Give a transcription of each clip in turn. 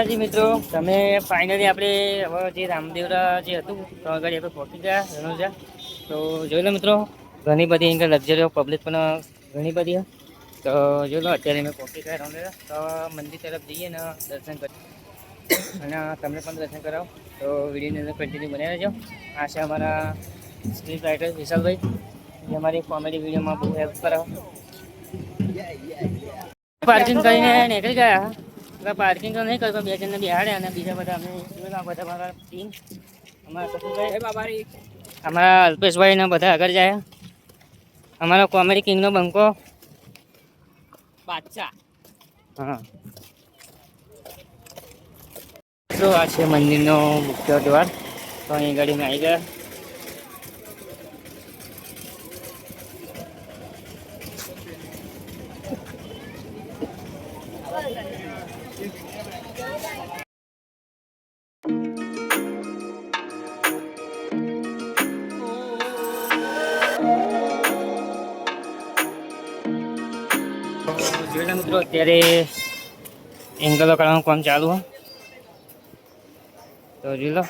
જી મિત્રો, તમે ફાઇનલી આપણે હવે જે રામદેવરા જે હતું તો આગળ આપણે પહોંચી ગયા રણોજા. તો જોઈ લો મિત્રો, ઘણી બધી અહીંયા લક્ઝરીઓ પબ્લિક પણ ઘણી બધી. તો જોઈ લો અત્યારે અમે પહોંચી ગયા રણોજા. તો મંદિર તરફ જઈએ ને દર્શન કરીએ અને તમને પણ દર્શન કરાવો. તો વિડીયોની અંદર કન્ટિન્યુ બનાવી રહેજો. આ છે અમારા સ્ક્રિપ્ટ રાઇટર વિશાલભાઈ, જે અમારી કોમેડી વિડીયોમાં બહુ હેલ્પ કરાવો. પાર્કિંગ કરીને નીકળી ગયા. પાર્કિંગ તો નહીં કરતો, બે જણને બિહાડે અને બીજા બધા અમે બધા મારા ટીમ, અમારા સતુભાઈ, અમારા અલ્પેશભાઈ ને બધા આગળ જાય. અમારો કોમેડી કિંગનો બંકો બાદશાહ. હા, તો આ છે મંદિરનો મુખ્ય દ્વાર. તો અહીં ગાડી મેં આવી ગયા. જોઈ લો મિત્રો, અત્યારે એંગલો કાઢવાનું કામ ચાલુ હોય. તો જોઈ લો,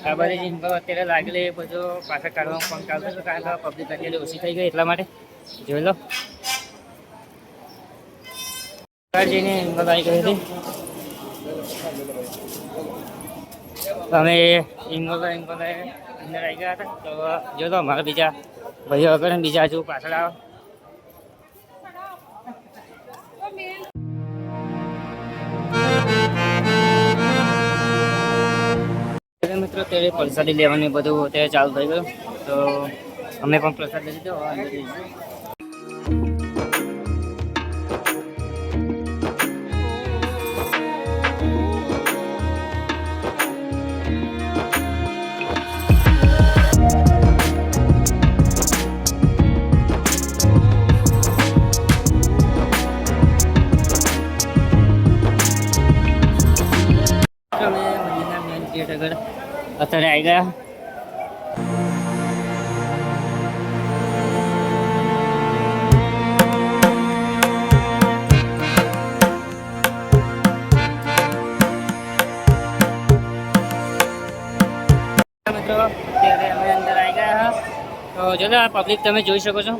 આ બધી જે એંગલો અત્યારે લાગેલી એ બધું પાછળ કાઢવાનું કામ ચાલતું હતું, કારણ કે પબ્લિક અત્યારે ઓછી થઈ ગઈ એટલા માટે. જોઈ લો, જઈને એંગલ આવી ગઈ હતી. અમે અંદર આવી ગયા હતા. તો જો તો અમારા બીજા ભાઈઓ આગળ બીજા હજુ પાછળ આવે. મિત્રો અત્યારે પ્રસાદી લેવાનું બધું અત્યારે ચાલુ થઈ ગયું. તો અમે પણ પ્રસાદ લઈ લીધો. અત્યારે આવી ગયા. મિત્રો અત્યારે અમે અંદર આવી ગયા. તો જો લો, પબ્લિક તમે જોઈ શકો છો.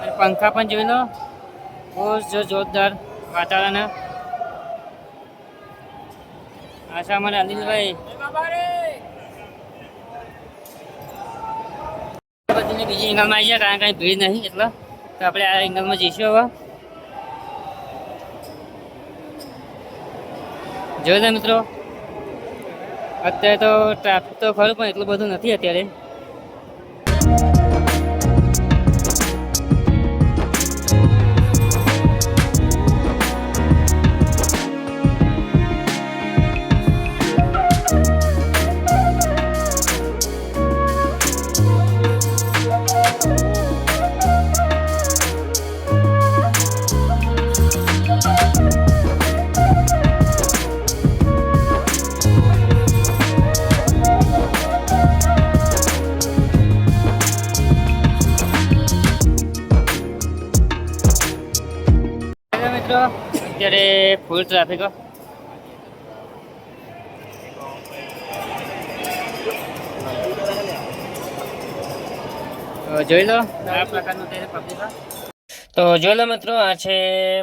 અને પંખા પણ જોઈ લો, બહુ જોરદાર વાતાવરણ. આશા અમારે અનિલભાઈ બીજી એંગલમાં આવી જાય, કારણ કઈ ભીડ નહીં એટલે. તો આપણે આ એંગલમાં જઈશું. હવે જોઈ લો મિત્રો, અત્યારે તો ટ્રાફિક તો ખરું પણ એટલું બધું નથી અત્યારે. અત્યારે ફૂલ ટ્રાફિક. જોઈ લો આ પ્રકારનું પબ્લિક. તો જોઈ લો મિત્રો, આ છે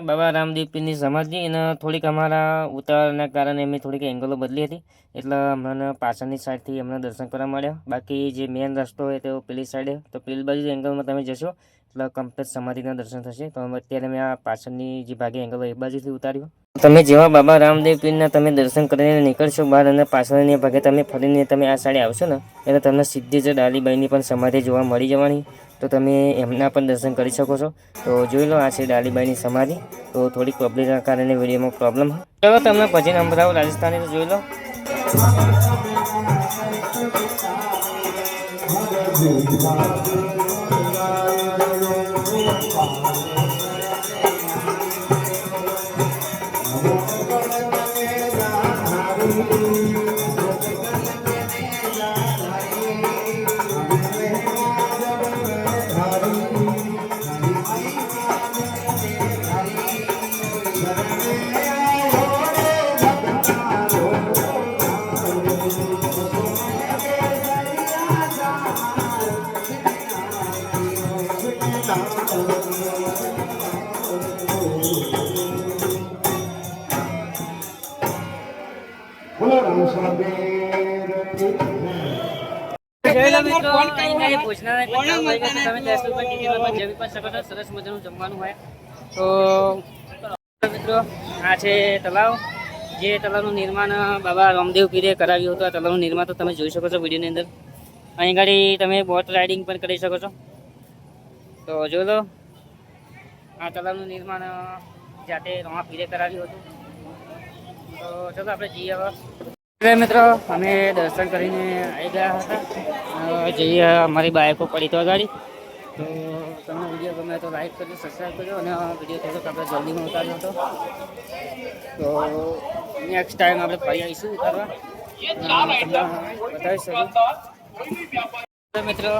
બાબા રામદેવ પીરની સમાધિ. અને થોડીક અમારા ઉતાવળના કારણે અમે થોડીક એંગલો બદલી હતી, એટલે અમને પાછળની સાઈડથી અમને દર્શન કરવા મળ્યા. બાકી જે મેઇન રસ્તો હોય તો પેલી સાઈડે, તો પેલી બાજુ એંગલમાં તમે જશો એટલે કમ્પ્લીટ સમાધિના દર્શન થશે. તો અત્યારે મેં આ પાછળની જે ભાગે એંગલો એ બાજુથી ઉતાર્યો. તમે જેવા બાબા રામદેવ પીરના તમે દર્શન કરીને નીકળશો બહાર, અને પાછળની ભાગે તમે ફરીને તમે આ સાઈડે આવશો ને, એટલે તમને સીધી જ ડાલીબાઈની પણ સમાધિ જોવા મળી જવાની. તો તમે એમના પણ દર્શન કરી શકો છો. તો જોઈ લો, આ છે ડાલીબાઈની સમાધિ. તો થોડીક પબ્લિકના કારણે વિડીયોમાં પ્રોબ્લેમ. ચલો તમને પછી નંબર રાજસ્થાની તો જોઈ લો. અહીંયા ભોજનાલય પણ ચાલુ થઈ ગયું છે. તમે 10 રૂપિયા ટિકિટમાં જમી પણ શકો છો. સરસ મજાનું જમવાનું હોય. તો મિત્રો આ છે તલાવ, જે તલાવનું નિર્માણ બાબા રામદેવ પીરે કરાવ્યું હતું. આ તલાવનું નિર્માણ તો તમે જોઈ શકો છો વિડીયોની અંદર. અહીં ગાડી તમે બોટ રાઇડિંગ પણ કરી શકો છો. તો જોઈ લો, આ તલાવનું નિર્માણ જાતે રામા પીરે કરાવ્યું હતું. તો ચલો આપણે જઈએ હવે. મિત્રો અમે દર્શન કરીને આવી ગયા હતા. જઈએ, અમારી બાઇકો પડી તો ગાડી. તો તમને વિડીયો ગમે તો લાઈક કરજો, સબસ્ક્રાઈબ કરજો અને વિડીયો થોડોક આપણે જલ્દીમાં ઉતાર્યો હતો. તો નેક્સ્ટ ટાઈમ આપણે ફરી આવીશું ઉતારવા, બતાવી શકું. મિત્રો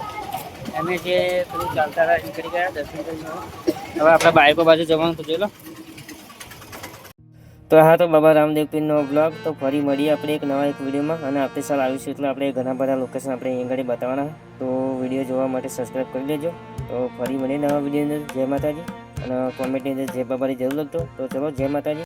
અમે જે થોડું ચાલતા નીકળી ગયા દર્શન કરીને. હવે આપણે બાઇકો બાજુ જવાનું તો જોઈ લો. તો હા, તો બાબા રામદેવ પીરનો બ્લોગ. તો ફરી મળીએ આપણે એક નવા એક વિડીયોમાં. અને આવતી સાલ આવીશું એટલે આપણે ઘણા બધા લોકેશન આપણે અહીં આગળ બતાવવાના. તો વિડીયો જોવા માટે સબસ્ક્રાઈબ કરી લેજો. તો ફરી મળીએ નવા વિડીયોની અંદર. જય માતાજી. અને કોમેન્ટની અંદર જય બાબાની જરૂર લખતો. તો ચલો, જય માતાજી.